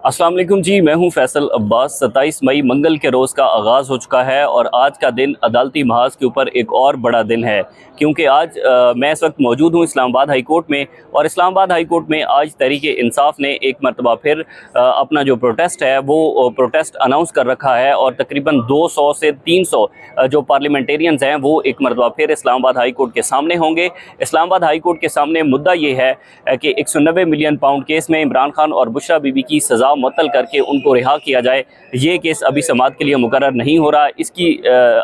अस्सलाम वालेकुम जी, मैं हूं फैसल अब्बास। 27 मई मंगल के रोज़ का आगाज़ हो चुका है और आज का दिन अदालती महाज के ऊपर एक और बड़ा दिन है, क्योंकि आज मैं इस वक्त मौजूद हूं इस्लामाबाद हाई कोर्ट में। और इस्लामाबाद हाई कोर्ट में आज तहरीक इंसाफ ने एक मरतबा फिर अपना जो प्रोटेस्ट है वो प्रोटेस्ट अनाउंस कर रखा है और तकरीबन 200 से 300 जो पार्लियामेंटेरियंस हैं वो एक मरतबा फिर इस्लामाबाद हाई कोर्ट के सामने होंगे। इस्लामाबाद हाई कोर्ट के सामने मुद्दा ये है कि 190 मिलियन पाउंड केस में इमरान खान और बुशरा बीबी की सज़ा मुअत्तल करके उनको रिहा किया जाए। ये केस अभी समाअत के लिए मुकर्रर नहीं हो रहा। इसकी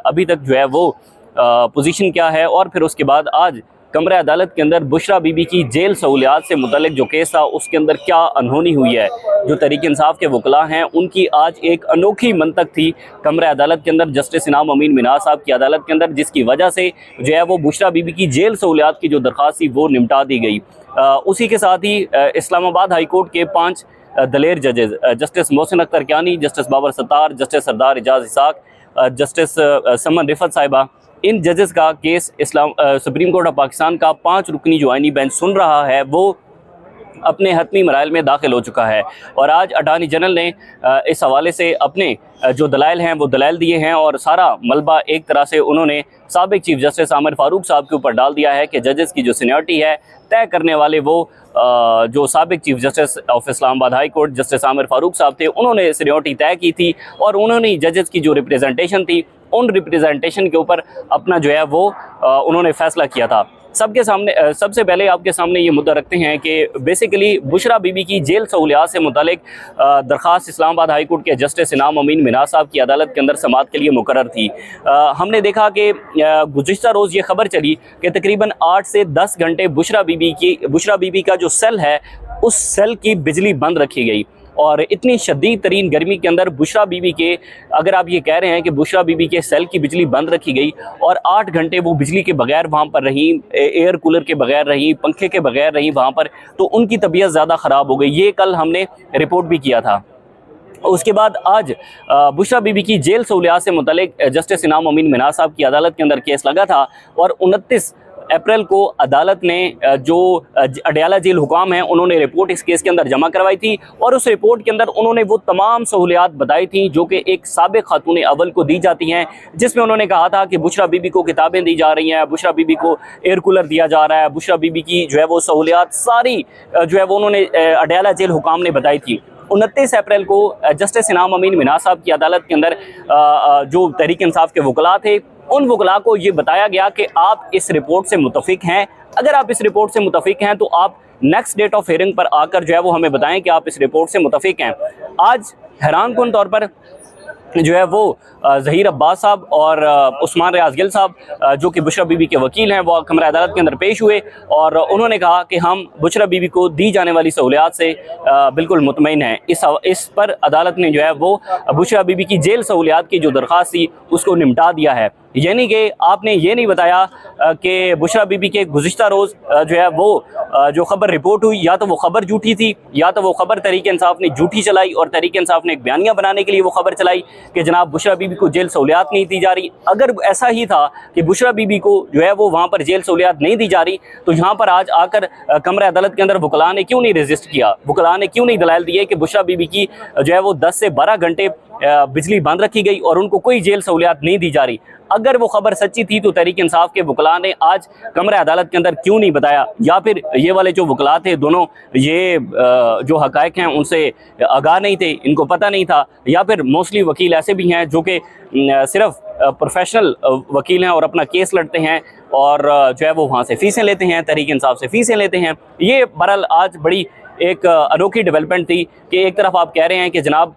अभी तक जो है वो पोजीशन क्या है, और फिर उसके बाद आज कमरे अदालत के अंदर बुशरा बीबी की जेल सहूलियात से मुतल्लिक जो केस था उसके अंदर क्या अनहोनी हुई है। जो तहरीक इंसाफ के वकला हैं उनकी आज एक अनोखी मंतक थी कमरे अदालत के अंदर जस्टिस इनाम अमीन मिनाज साहब की अदालत के अंदर, जिसकी वजह से जो है वो बुशरा बीबी की जेल सहूलियात की जो दरख्वास्त थी वो निपटा दी गई। उसी के साथ ही इस्लामाबाद हाई कोर्ट के 5 दलेर जजेस justice Mohsin Akhtar Kiyani, justice Babar Sattar, justice Sardar Ejaz Ishaq, justice Saman Rifat साहिबा, इन जजेस का case Supreme Court of Pakistan का 5 रुकनी जो आइनी बेंच सुन रहा है वो अपने हतमी मराइल में दाखिल हो चुका है। और आज अटॉर्नी जनरल ने इस हवाले से अपने जो दलाइल हैं वो दलाइल दिए हैं और सारा मलबा एक तरह से उन्होंने साबिक चीफ जस्टिस आमिर फारूक साहब के ऊपर डाल दिया है कि जजेस की जो सीनियरिटी है तय करने वाले वो जो साबिक chief justice of Islamabad high court justice Aamir Farooq साहब थे, उन्होंने सीनियरिटी तय की थी और उन्होंने जजेस की जो रिप्रेजेंटेशन थी उन रिप्रेजेंटेशन के ऊपर अपना जो है वो उन्होंने फैसला किया था। सबके सामने सबसे पहले आपके सामने ये मुद्दा रखते हैं कि बेसिकली बुशरा बीबी की जेल सहूलियात से मुतालिक दरख्वास्त इस्लामाबाद हाई कोर्ट के जस्टिस इनाम अमीन मिनाज साहब की अदालत के अंदर समाअत के लिए मुकर्रर थी। हमने देखा कि गुज़िश्ता रोज़ ये खबर चली कि तकरीबन 8 से 10 घंटे बुशरा बीबी का जो सेल है उस सेल की बिजली बंद रखी गई। और इतनी शदीद तरीन गर्मी के अंदर बुशरा बीबी के, अगर आप ये कह रहे हैं कि बुशरा बीबी के सेल की बिजली बंद रखी गई और 8 घंटे वो बिजली के बगैर वहाँ पर रहीं, एयर कूलर के बगैर रहीं, पंखे के बगैर रहीं वहाँ पर, तो उनकी तबीयत ज़्यादा ख़राब हो गई। ये कल हमने रिपोर्ट भी किया था। उसके बाद आज बुशरा बीबी की जेल सहूलियात से मुतल्लिक जस्टिस इनाम अमीन मिनाज साहब की अदालत के अंदर केस लगा था और 29 अप्रैल को अदालत ने जो अडयाला जेल हुकाम हैं उन्होंने रिपोर्ट इस केस के अंदर जमा करवाई थी और उस रिपोर्ट के अंदर उन्होंने वो तमाम सहूलियात बताई थी जो कि एक साबिक खातून अव्वल को दी जाती हैं, जिसमें उन्होंने कहा था कि बुशरा बीबी को किताबें दी जा रही हैं, बुशरा बीबी को एयर कूलर दिया जा रहा है, बुशरा बीबी की जो है वो सहूलियात सारी जो है वो उन्होंने अडयाला जेल हुकाम ने बताई थी। 29 अप्रैल को जस्टिस इनाम अमीन मिनाज साहब की अदालत के अंदर जो तहरीक इंसाफ के वकला थे उन वकला को ये बताया गया कि आप इस रिपोर्ट से मुतफिक हैं। अगर आप इस रिपोर्ट से मुतफिक हैं तो आप नेक्स्ट डेट ऑफ हियरिंग पर आकर जो है वो हमें बताएं कि आप इस रिपोर्ट से मुतफिक हैं। आज हैरानकुन तौर पर जो है वो ज़हीर अब्बास साहब और उस्मान रियाज गिल साहब जो कि बुशरा बीबी के वकील हैं वो कमरा अदालत के अंदर पेश हुए और उन्होंने कहा कि हम बुशरा बीबी को दी जाने वाली सहूलियात से बिल्कुल मुतमईन हैं। इस पर अदालत ने जो है वो बुशरा बीबी की जेल सहूलियात की जो दरख्वास्त थी उसको निपटा दिया है। यानी कि आपने ये नहीं बताया कि बुशरा बीबी के गुज़िश्ता रोज़ जो है वो जो खबर रिपोर्ट हुई या तो वो खबर झूठी थी या तो वो खबर तहरीक इंसाफ ने झूठी चलाई और तहरीक इंसाफ ने एक बयानिया बनाने के लिए वो खबर चलाई कि जनाब बुशरा बीबी को जेल सहूलियात नहीं दी जा रही। अगर ऐसा ही था कि बुशरा बीबी को जो है वो वहाँ पर जेल सहूलियात नहीं दी जा रही तो यहाँ पर आज आकर कमरे अदालत के अंदर वकला ने क्यों नहीं रजिस्ट किया, वकला ने क्यों नहीं दलाइल दिए कि बुशरा बीबी की जो है वो 10 से 12 घंटे बिजली बंद रखी गई और उनको कोई जेल सहूलियात नहीं दी जा रही। अगर वो खबर सच्ची थी तो तहरीक इंसाफ के वकला ने आज कमरे अदालत के अंदर क्यों नहीं बताया, या फिर ये वाले जो वकला थे दोनों ये जो हकायक हैं उनसे आगाह नहीं थे, इनको पता नहीं था, या फिर मोस्टली वकील ऐसे भी हैं जो कि सिर्फ प्रोफेशनल वकील हैं और अपना केस लड़ते हैं और जो है वो वहाँ से फ़ीसें लेते हैं, तहरीक इंसाफ से फ़ीसें लेते हैं। ये बहरहाल आज बड़ी एक अनोखी डेवलपमेंट थी कि एक तरफ आप कह रहे हैं कि जनाब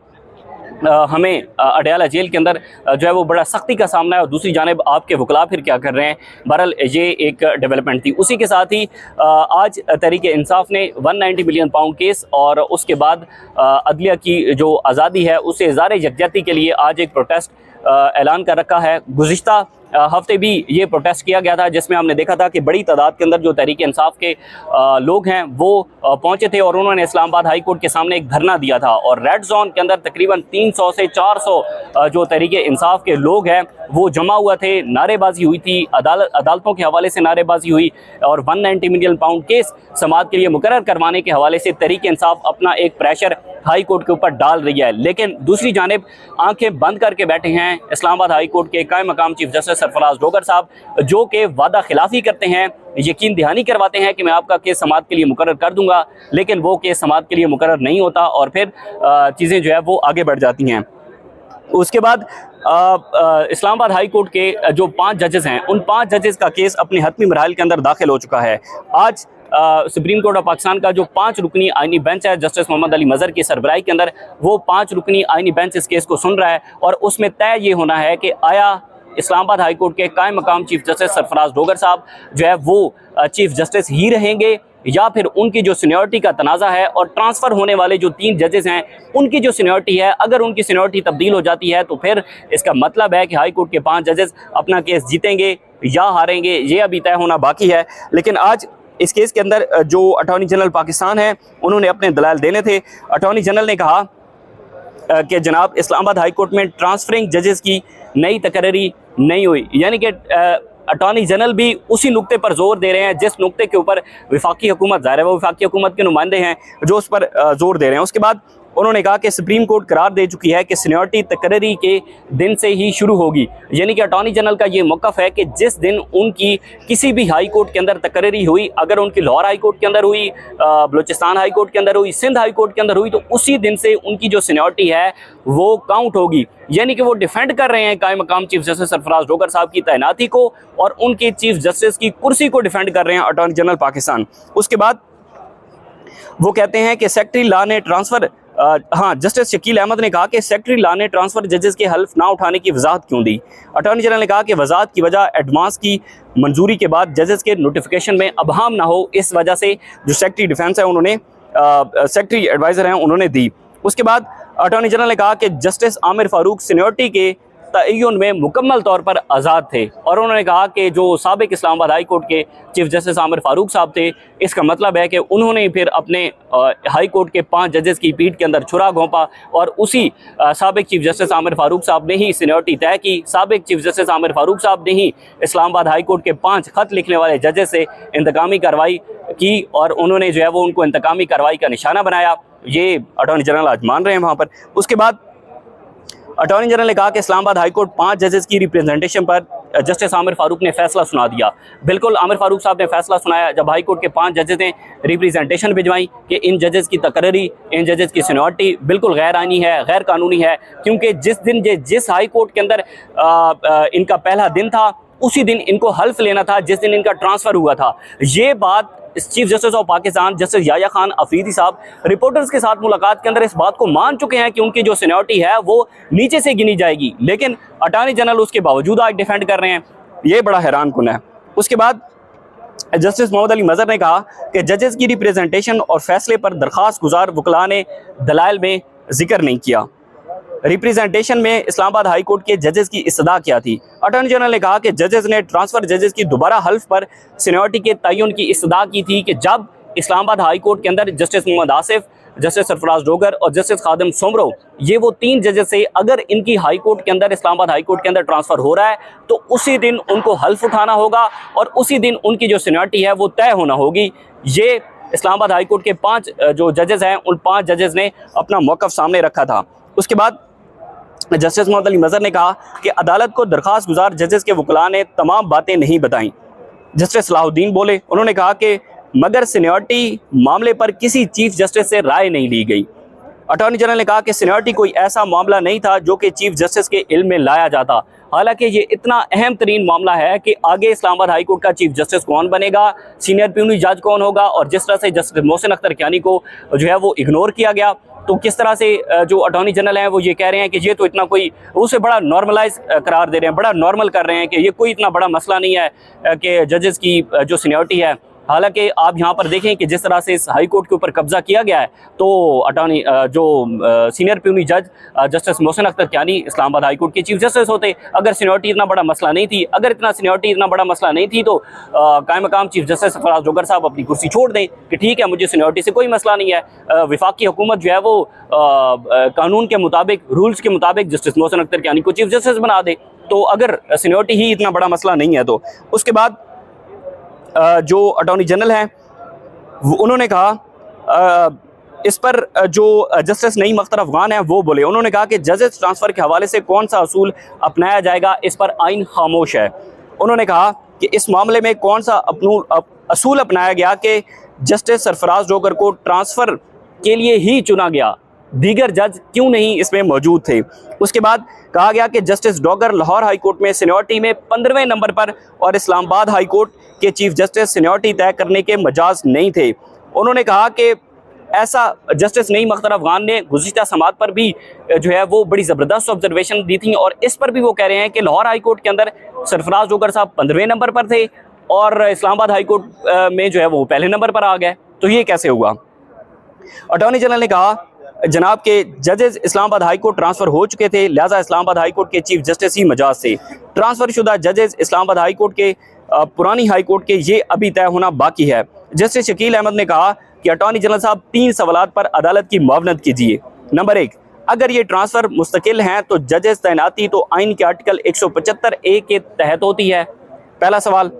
हमें अडयाला जेल के अंदर जो है वो बड़ा सख्ती का सामना है और दूसरी जानिब आपके वकला फिर क्या कर रहे हैं। बहरहाल ये एक डेवलपमेंट थी। उसी के साथ ही आज तहरीक इंसाफ ने 190 मिलियन पाउंड केस और उसके बाद अदलिया की जो आज़ादी है उसे इज़हार यकजहती के लिए आज एक प्रोटेस्ट ऐलान कर रखा है। गुज़िश्ता हफ्ते भी ये प्रोटेस्ट किया गया था, जिसमें हमने देखा था कि बड़ी तादाद के अंदर जो तहरीक इंसाफ के लोग हैं वो पहुंचे थे और उन्होंने इस्लामाबाद हाई कोर्ट के सामने एक धरना दिया था। और रेड जोन के अंदर तकरीबन 300 से 400 जो तहरीक इंसाफ के लोग हैं वो जमा हुआ थे, नारेबाजी हुई थी, अदालतों के हवाले से नारेबाजी हुई और 190 मिलियन पाउंड केस समाअत के लिए मुकर्रर करवाने के हवाले से तहरीक इंसाफ अपना एक प्रेशर हाई कोर्ट के ऊपर डाल रही है। लेकिन दूसरी जानिब आंखें बंद करके बैठे हैं इस्लामाबाद हाई कोर्ट के कायम मकाम चीफ जस्टिस सरफराज डोगर साहब, जो कि वादा खिलाफी करते हैं, यकीन दहानी करवाते हैं कि मैं आपका केस समाअत के लिए मुकर्रर कर दूंगा, लेकिन वो केस समाअत के लिए मुकर्रर नहीं होता और फिर चीज़ें जो है वो आगे बढ़ जाती हैं। उसके बाद इस्लामाबाद हाई कोर्ट के जो 5 जजेस हैं, उन 5 जजेस का केस अपने हतमी मराहल के अंदर दाखिल हो चुका है। आज सुप्रीम कोर्ट ऑफ पाकिस्तान का जो 5 रुकनी आइनी बेंच है जस्टिस मोहम्मद अली मजहर की सरबराही के अंदर, वो 5 रुकनी आइनी बेंच इस केस को सुन रहा है और उसमें तय ये होना है कि आया इस्लामाबाद हाई कोर्ट के कायम मकाम चीफ जस्टिस सरफराज डोगर साहब जो है वो चीफ जस्टिस ही रहेंगे या फिर उनकी जो सीनियरिटी का तनाज़ा है और ट्रांसफ़र होने वाले जो 3 जजेस हैं उनकी जो सीनियरिटी है, अगर उनकी सीनियरिटी तब्दील हो जाती है तो फिर इसका मतलब है कि हाई कोर्ट के 5 जजेस अपना केस जीतेंगे या हारेंगे, ये अभी तय होना बाकी है। लेकिन आज इस केस के अंदर जो अटॉर्नी जनरल पाकिस्तान है उन्होंने अपने दलाल देने थे। अटॉर्नी जनरल ने कहा कि जनाब इस्लामाबाद हाई कोर्ट में ट्रांसफरिंग जजेस की नई तकर्री नहीं हुई, यानी कि अटॉर्नी जनरल भी उसी नुक्ते पर जोर दे रहे हैं जिस नुक्ते के ऊपर वफाकी हुकूमत, ज़ाहिर है वो वफाकी हुकूमत के नुमाइंदे हैं जो उस पर जोर दे रहे हैं। उसके बाद उन्होंने कहा कि सुप्रीम कोर्ट करार दे चुकी है कि सीनियरिटी तकर्री के दिन से ही शुरू होगी, यानी कि अटॉर्नी जनरल का ये मौक़िफ़ है कि जिस दिन उनकी किसी भी हाई कोर्ट के अंदर तकर्री हुई, अगर उनकी लाहौर हाई कोर्ट के अंदर हुई, बलूचिस्तान हाई कोर्ट के अंदर हुई, सिंध हाई कोर्ट के अंदर हुई, तो उसी दिन से उनकी जो सीनियरिटी है वो काउंट होगी। यानी कि वो डिफेंड कर रहे हैं कायम मकाम चीफ जस्टिस सरफराज डोगर साहब की तैनाती को और उनके चीफ जस्टिस की कुर्सी को डिफेंड कर रहे हैं अटॉर्नी जनरल पाकिस्तान। उसके बाद वो कहते हैं कि सेक्रेटरी लॉ ने ट्रांसफ़र जस्टिस शकील अहमद ने कहा कि सेक्रेटरी लॉ ने ट्रांसफ़र जजेस के हल्फ ना उठाने की वजाहत क्यों दी। अटॉर्नी जनरल ने कहा कि वजाहत की वजह एडवांस की मंजूरी के बाद जजेस के नोटिफिकेशन में अबहम ना हो, इस वजह से जो सेक्रेटरी डिफेंस है उन्होंने सेक्रेटरी एडवाइज़र हैं उन्होंने दी। उसके बाद अटॉर्नी जनरल ने कहा कि जस्टिस आमिर फारूक सीनियरिटी के तयन में मुकम्मल तौर पर आज़ाद थे और उन्होंने कहा कि जो साबिक इस्लामाबाद हाई कोर्ट के चीफ जस्टिस आमिर फारूक साहब थे, इसका मतलब है कि उन्होंने फिर अपने हाई कोर्ट के 5 जजेस की पीठ के अंदर छुरा घोंपा और उसी साबिक चीफ जस्टिस आमिर फारूक साहब ने ही सीनियरिटी तय की। साबिक चीफ जस्टिस आमिर फारूक साहब ने ही इस्लामाबाद हाई कोर्ट के 5 ख़त लिखने वाले जजेस से इंतकामी कार्रवाई की और उन्होंने जो है वो उनको इंतकामी कार्रवाई का निशाना बनाया। ये अटॉर्नी जनरल आज मान रहे हैं वहाँ पर। उसके बाद अटॉर्नी जनरल ने कहा कि इस्लामाबाद हाई कोर्ट 5 जजेस की रिप्रेजेंटेशन पर जस्टिस आमिर फारूक ने फैसला सुना दिया। बिल्कुल आमिर फारूक साहब ने फैसला सुनाया जब हाई कोर्ट के 5 जजेस ने रिप्रेजेंटेशन भिजवाई कि इन जजेस की तकर्री, इन जजेस की सीनियरिटी बिल्कुल गैर आईनी है, गैर कानूनी है, क्योंकि जिस हाई कोर्ट के अंदर इनका पहला दिन था उसी दिन इनको हल्फ लेना था जिस दिन इनका ट्रांसफ़र हुआ था। ये बात chief justice of Pakistan justice Yahya Khan Afridi साहब रिपोर्टर्स के साथ मुलाकात के अंदर इस बात को मान चुके हैं कि उनकी जो सीनियरिटी है वो नीचे से गिनी जाएगी, लेकिन अटॉर्नी जनरल उसके बावजूद आज डिफेंड कर रहे हैं। ये बड़ा हैरान कुन है। उसके बाद जस्टिस मोहम्मद अली मजहर ने कहा कि जजेस की रिप्रेजेंटेशन और फैसले पर दरख्वास्त गुजार वकला ने दलाइल में जिक्र नहीं किया। रिप्रेजेंटेशन में इस्लामाबाद हाई कोर्ट के जजेस की इस्तदा क्या थी। अटॉर्नी जनरल ने कहा कि जजेस ने ट्रांसफ़र जजेस की दोबारा हल्फ पर सीनियरिटी के तयन की इस्तदा की थी कि जब इस्लामाबाद हाई कोर्ट के अंदर जस्टिस मोहम्मद आसिफ, जस्टिस सरफराज डोगर और जस्टिस खादिम सोमरो, ये वो 3 जजेस से अगर इनकी हाई कोर्ट के अंदर इस्लामाबाद हाई कोर्ट के अंदर ट्रांसफ़र हो रहा है तो उसी दिन उनको हल्फ उठाना होगा और उसी दिन उनकी जो सीनियरिटी है वो तय होना होगी। ये इस्लामाबाद हाई कोर्ट के 5 जो जजेस हैं उन 5 जजेस ने अपना मौक़िफ़ सामने रखा था। उसके बाद जस्टिस मोहम्मद अली मजहर ने कहा कि अदालत को दरख्वास्त गुजार जजेस के वकला ने तमाम बातें नहीं बताईं। जस्टिस सलाहुद्दीन बोले, उन्होंने कहा कि मगर सीनियरिटी मामले पर किसी चीफ जस्टिस से राय नहीं ली गई। अटॉर्नी जनरल ने कहा कि सीनियरिटी कोई ऐसा मामला नहीं था जो कि चीफ जस्टिस के इल्म में लाया जाता, हालांकि ये इतना अहम तरीन मामला है कि आगे इस्लामाबाद हाई कोर्ट का चीफ जस्टिस कौन बनेगा, सीनियर प्यूनी जज कौन होगा, और जिस तरह से जस्टिस मोहसिन अख्तर कियानी को जो है वो इग्नोर किया गया, तो किस तरह से जो अटॉर्नी जनरल हैं वो ये कह रहे हैं कि ये तो इतना कोई, उसे बड़ा नॉर्मलाइज करार दे रहे हैं, बड़ा नॉर्मल कर रहे हैं कि ये कोई इतना बड़ा मसला नहीं है कि जजेस की जो सीनियरिटी है हालांकि आप यहाँ पर देखें कि जिस तरह से इस हाई कोर्ट के ऊपर कब्जा किया गया है, तो अटॉर्नी जो सीनियर प्यूनी जज justice Mohsin Akhtar Kiyani Islamabad high court के चीफ जस्टिस होते, अगर सीनियरिटी इतना बड़ा मसला नहीं थी, अगर इतना सीनियरिटी इतना बड़ा मसला नहीं थी, तो कायम मकाम चीफ जस्टिस सरफराज जोगर साहब अपनी कुर्सी छोड़ दें कि ठीक है, मुझे सीनियरिटी से कोई मसला नहीं है। वफाकी हुकूमत जो है वो कानून के मुताबिक, रूल्स के मुताबिक जस्टिस मोहसिन अख्तर कियानी को चीफ जस्टिस बना दे, तो अगर सीनियरिटी ही इतना बड़ा मसला नहीं है तो। उसके बाद जो अटॉर्नी जनरल हैं उन्होंने कहा, इस पर जो जस्टिस नईम अख्तर अफगान हैं वो बोले, उन्होंने कहा कि जजेस ट्रांसफ़र के हवाले से कौन सा असूल अपनाया जाएगा, इस पर आइन खामोश है। उन्होंने कहा कि इस मामले में कौन सा असूल अपनाया गया कि जस्टिस सरफराज जोगर को ट्रांसफ़र के लिए ही चुना गया, दीगर जज क्यों नहीं इसमें मौजूद थे। उसके बाद कहा गया कि जस्टिस डॉगर लाहौर हाई कोर्ट में सीनियरिटी में 15वें नंबर पर और इस्लामाबाद हाई कोर्ट के चीफ जस्टिस सीनियरिटी तय करने के मजाज नहीं थे। उन्होंने कहा कि ऐसा जस्टिस नईम अख्तर अफगान ने गुज़िश्ता समात पर भी जो है वो बड़ी ज़बरदस्त ऑब्जर्वेशन दी थी, और इस पर भी वो कह रहे हैं कि लाहौर हाई कोर्ट के अंदर सरफराज जोगर साहब 15वें नंबर पर थे और इस्लामाबाद हाई कोर्ट में जो है वो पहले नंबर पर आ गए, तो ये कैसे हुआ। अटॉर्नी जनरल ने कहा, जनाब के जजेस इस्लामाबाद हाई कोर्ट ट्रांसफ़र हो चुके थे, लिहाजा इस्लामाबाद हाई कोर्ट के चीफ जस्टिस ही मजाज से ट्रांसफ़र शुदा जजेस इस्लामाबाद हाई कोर्ट के पुरानी हाई कोर्ट के ये अभी तय होना बाकी है। जस्टिस शकील अहमद ने कहा कि अटॉर्नी जनरल साहब 3 सवालात पर अदालत की मुआवनत कीजिए। नंबर 1, अगर ये ट्रांसफ़र मुस्तकिल हैं तो जजेस तैनाती तो आइन के आर्टिकल 175A के तहत होती है, पहला सवाल।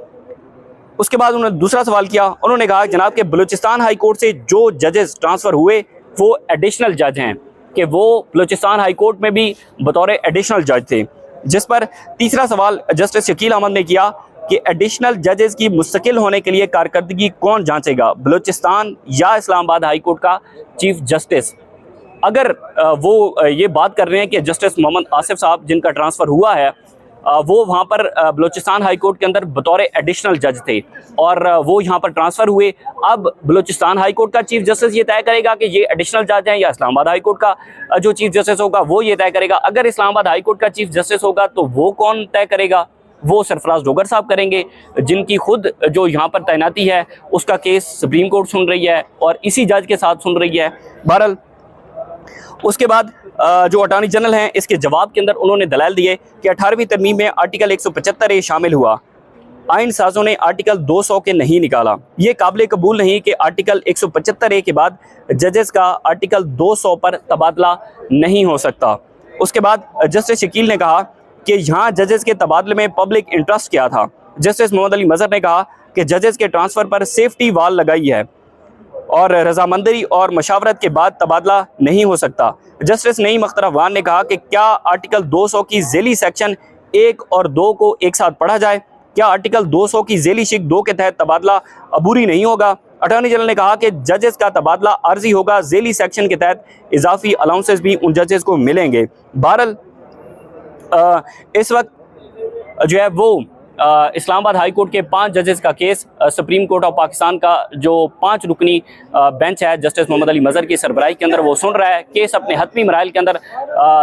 उसके बाद उन्होंने दूसरा सवाल किया, उन्होंने कहा जनाब के बलूचिस्तान हाई कोर्ट से जो जजेस ट्रांसफ़र हुए वो एडिशनल जज हैं, कि वो बलूचिस्तान हाई कोर्ट में भी बतौर एडिशनल जज थे। जिस पर तीसरा सवाल जस्टिस शकील अहमद ने किया कि एडिशनल जजेस की मुस्तकिल होने के लिए कारकर्दगी कौन जांचेगा, बलूचिस्तान या इस्लामाबाद हाई कोर्ट का चीफ जस्टिस। अगर वो ये बात कर रहे हैं कि जस्टिस मोहम्मद आसिफ साहब जिनका ट्रांसफ़र हुआ है वो वहाँ पर बलूचिस्तान हाई कोर्ट के अंदर बतौर एडिशनल जज थे और वो यहाँ पर ट्रांसफ़र हुए, अब बलूचिस्तान हाई कोर्ट का चीफ जस्टिस ये तय करेगा कि ये एडिशनल जज हैं, या इस्लामाबाद हाई कोर्ट का जो चीफ जस्टिस होगा वो ये तय करेगा। अगर इस्लामाबाद हाई कोर्ट का चीफ जस्टिस होगा तो वो कौन तय करेगा, वो सरफराज जोगर साहब करेंगे, जिनकी खुद जो यहाँ पर तैनाती है उसका केस सुप्रीम कोर्ट सुन रही है और इसी जज के साथ सुन रही है। बहरहाल उसके बाद जो अटॉर्नी जनरल हैं इसके जवाब के अंदर उन्होंने दलाल दिए कि 18वीं तरमीम में आर्टिकल 175A शामिल हुआ, आइन साजों ने आर्टिकल 200 के नहीं निकाला। ये काबिल कबूल नहीं कि आर्टिकल 175A के बाद जजेस का आर्टिकल 200 पर तबादला नहीं हो सकता। उसके बाद जस्टिस शकील ने कहा कि यहाँ जजेस के तबादले में पब्लिक इंटरेस्ट क्या था। जस्टिस मोहम्मद अली मजहर ने कहा कि जजेस के ट्रांसफ़र पर सेफ्टी वाल लगाई है और रजामंदी और मशावरत के बाद तबादला नहीं हो सकता। जस्टिस नईम अख्तर अफगान ने कहा कि क्या आर्टिकल 200 की झेली सेक्शन 1 और 2 को एक साथ पढ़ा जाए, क्या आर्टिकल 200 की झेली शिक 2 के तहत तबादला अबूरी नहीं होगा। अटॉर्नी जनरल ने कहा कि जजेस का तबादला आर्जी होगा, झेली सेक्शन के तहत इजाफी अलाउंसेस भी उन जजेस को मिलेंगे। बहरहाल इस वक्त जो है वो इस्लामाबाद हाई कोर्ट के 5 जजेस का case Supreme Court of Pakistan का जो 5 रुकनी बेंच है जस्टिस मोहम्मद अली मजहर की सरबराही के अंदर वो सुन रहा है। केस अपने हतमी मराइल के अंदर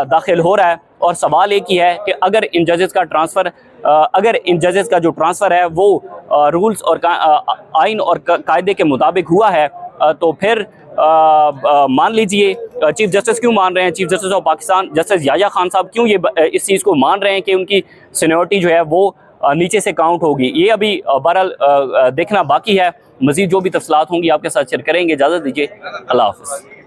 दाखिल हो रहा है और सवाल एक ही है कि अगर इन जजेस का ट्रांसफ़र जो ट्रांसफ़र है वो रूल्स और आइन और कायदे के मुताबिक हुआ है तो फिर मान लीजिए चीफ जस्टिस क्यों मान रहे हैं, chief justice of Pakistan justice Yahya Khan साहब क्यों ये इस चीज़ को मान रहे हैं कि उनकी सीनियरिटी जो है वो नीचे से काउंट होगी। ये अभी बहरहाल देखना बाकी है। मज़ीद जो भी तफसीलात होंगी आपके साथ शेयर करेंगे। इजाज़त दीजिए, अल्लाह हाफ़िज़।